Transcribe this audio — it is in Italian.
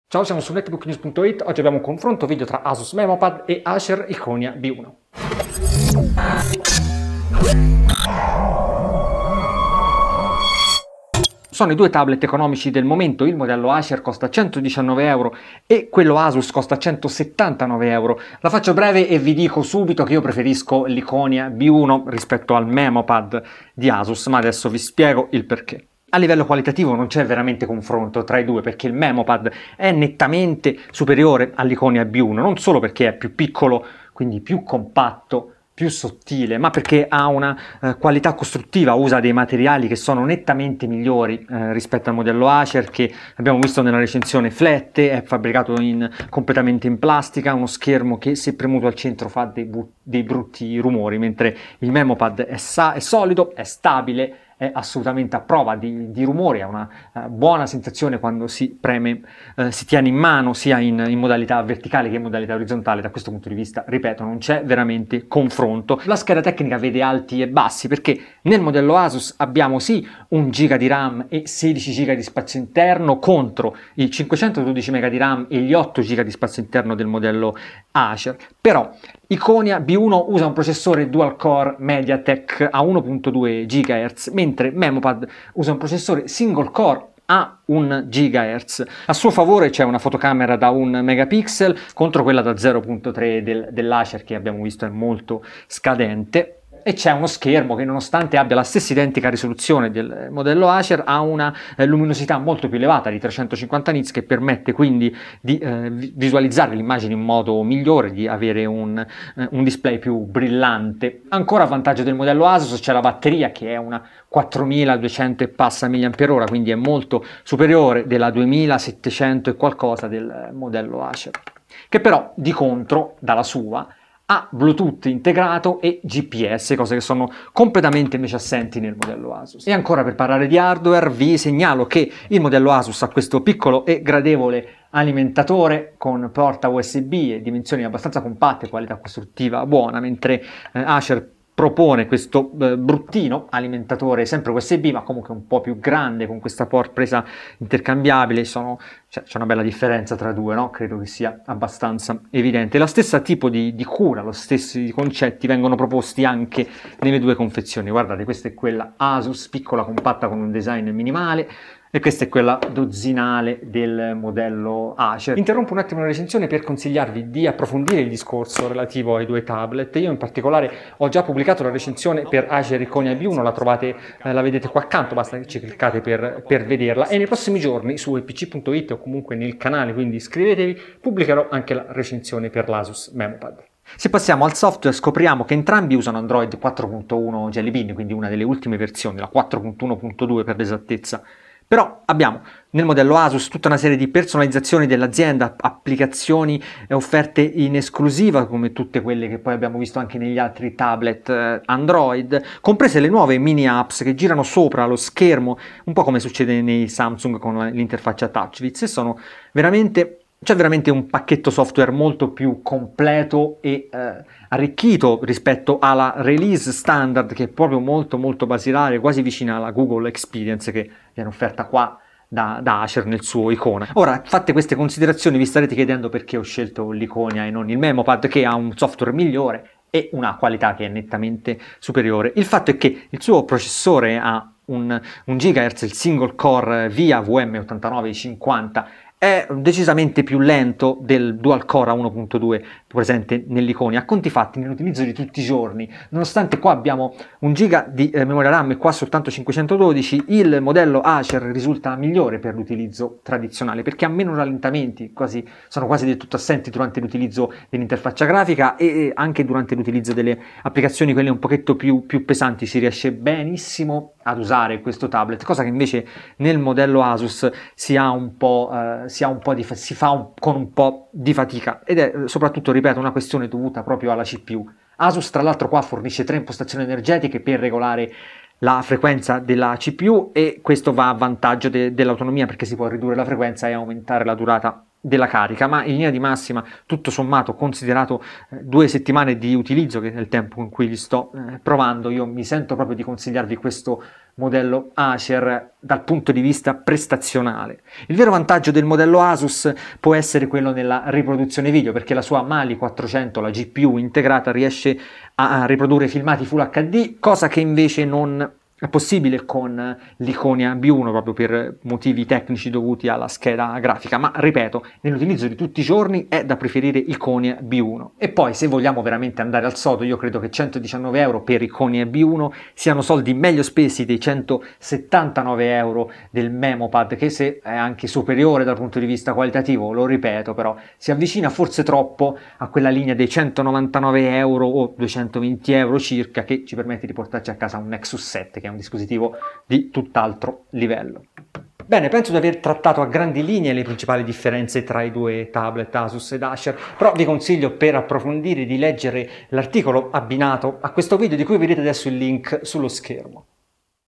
Ciao, siamo su netbooknews.it. Oggi abbiamo un confronto video tra Asus MemoPad e Acer Iconia B1. Sono i due tablet economici del momento, il modello Acer costa 119 euro e quello Asus costa 179 euro. La faccio breve e vi dico subito che io preferisco l'Iconia B1 rispetto al MemoPad di Asus, ma adesso vi spiego il perché. A livello qualitativo non c'è veramente confronto tra i due, perché il MemoPad è nettamente superiore all'Iconia B1, non solo perché è più piccolo, quindi più compatto, più sottile, ma perché ha una qualità costruttiva, usa dei materiali che sono nettamente migliori rispetto al modello Acer, che abbiamo visto nella recensione flette, è fabbricato completamente in plastica, uno schermo che se premuto al centro fa dei brutti rumori, mentre il MemoPad è solido, è stabile, è assolutamente a prova di rumori, ha una buona sensazione quando si preme, si tiene in mano sia in modalità verticale che in modalità orizzontale. Da questo punto di vista, ripeto, non c'è veramente confronto. La scheda tecnica vede alti e bassi perché nel modello Asus abbiamo sì 1 GB di RAM e 16 GB di spazio interno contro i 512 MB di RAM e gli 8 GB di spazio interno del modello Acer, però Iconia B1 usa un processore dual core MediaTek a 1.2 GHz, mentre MemoPad usa un processore single core a 1 GHz. A suo favore c'è una fotocamera da 1 megapixel contro quella da 0.3 dell'Acer, che abbiamo visto è molto scadente. E c'è uno schermo che, nonostante abbia la stessa identica risoluzione del modello Acer, ha una luminosità molto più elevata di 350 nits, che permette quindi di visualizzare l'immagine in modo migliore, di avere un display più brillante. Ancora a vantaggio del modello Asus c'è la batteria, che è una 4200 e passa mAh, quindi è molto superiore della 2700 e qualcosa del modello Acer, che però di contro dalla sua ha Bluetooth integrato e GPS, cose che sono completamente invece assenti nel modello Asus. E ancora, per parlare di hardware, vi segnalo che il modello Asus ha questo piccolo e gradevole alimentatore con porta USB e dimensioni abbastanza compatte, qualità costruttiva buona, mentre Acer propone questo bruttino alimentatore sempre USB, ma comunque un po' più grande, con questa presa intercambiabile. C'è una bella differenza tra due, no? Credo che sia abbastanza evidente. Lo stesso tipo di cura, lo stessi concetti vengono proposti anche nelle due confezioni. Guardate, questa è quella Asus, piccola, compatta, con un design minimale, e questa è quella dozzinale del modello Acer. Interrompo un attimo la recensione per consigliarvi di approfondire il discorso relativo ai due tablet. Io in particolare ho già pubblicato la recensione per Acer Iconia B1, la trovate, la vedete qua accanto, basta che ci cliccate per vederla, e nei prossimi giorni su epc.it o comunque nel canale, quindi iscrivetevi, pubblicherò anche la recensione per l'Asus MemoPad. Se passiamo al software, scopriamo che entrambi usano Android 4.1 Jelly Bean, quindi una delle ultime versioni, la 4.1.2 per l'esattezza. Però abbiamo nel modello Asus tutta una serie di personalizzazioni dell'azienda, applicazioni offerte in esclusiva, come tutte quelle che poi abbiamo visto anche negli altri tablet Android, comprese le nuove mini apps che girano sopra lo schermo, un po' come succede nei Samsung con l'interfaccia TouchWiz, e sono veramente... C'è veramente un pacchetto software molto più completo e arricchito rispetto alla release standard, che è proprio molto basilare, quasi vicina alla Google Experience che viene offerta qua da Acer nel suo Icona. Ora, fatte queste considerazioni, vi starete chiedendo perché ho scelto l'Iconia e non il MemoPad, che ha un software migliore e una qualità che è nettamente superiore. Il fatto è che il suo processore ha un GHz, il single core via VM8950, è decisamente più lento del dual core a 1.2 presente nell'Iconia. A conti fatti, nell'utilizzo di tutti i giorni, nonostante qua abbiamo 1 giga di memoria RAM e qua soltanto 512, il modello Acer risulta migliore per l'utilizzo tradizionale, perché ha meno rallentamenti, sono quasi del tutto assenti durante l'utilizzo dell'interfaccia grafica, e anche durante l'utilizzo delle applicazioni, quelle un pochetto più pesanti, si riesce benissimo ad usare questo tablet, cosa che invece nel modello Asus si fa con un po' di fatica, ed è soprattutto, ripeto, una questione dovuta proprio alla CPU. Asus tra l'altro qua fornisce 3 impostazioni energetiche per regolare la frequenza della CPU, e questo va a vantaggio dell'autonomia, perché si può ridurre la frequenza e aumentare la durata della carica, ma in linea di massima, tutto sommato, considerato 2 settimane di utilizzo, che è il tempo in cui li sto provando, io mi sento proprio di consigliarvi questo modello Acer dal punto di vista prestazionale. Il vero vantaggio del modello Asus può essere quello nella riproduzione video, perché la sua Mali 400, la GPU integrata, riesce a riprodurre filmati Full HD, cosa che invece non è possibile con l'Iconia B1 proprio per motivi tecnici dovuti alla scheda grafica, ma ripeto, nell'utilizzo di tutti i giorni è da preferire Iconia B1. E poi, se vogliamo veramente andare al sodo, io credo che 119 euro per Iconia B1 siano soldi meglio spesi dei 179 euro del Memopad, che se è anche superiore dal punto di vista qualitativo, lo ripeto, però si avvicina forse troppo a quella linea dei 199 euro o 220 euro circa, che ci permette di portarci a casa un Nexus 7, che è un dispositivo di tutt'altro livello. Bene, penso di aver trattato a grandi linee le principali differenze tra i due tablet Asus ed Acer, però vi consiglio, per approfondire, di leggere l'articolo abbinato a questo video, di cui vedete adesso il link sullo schermo.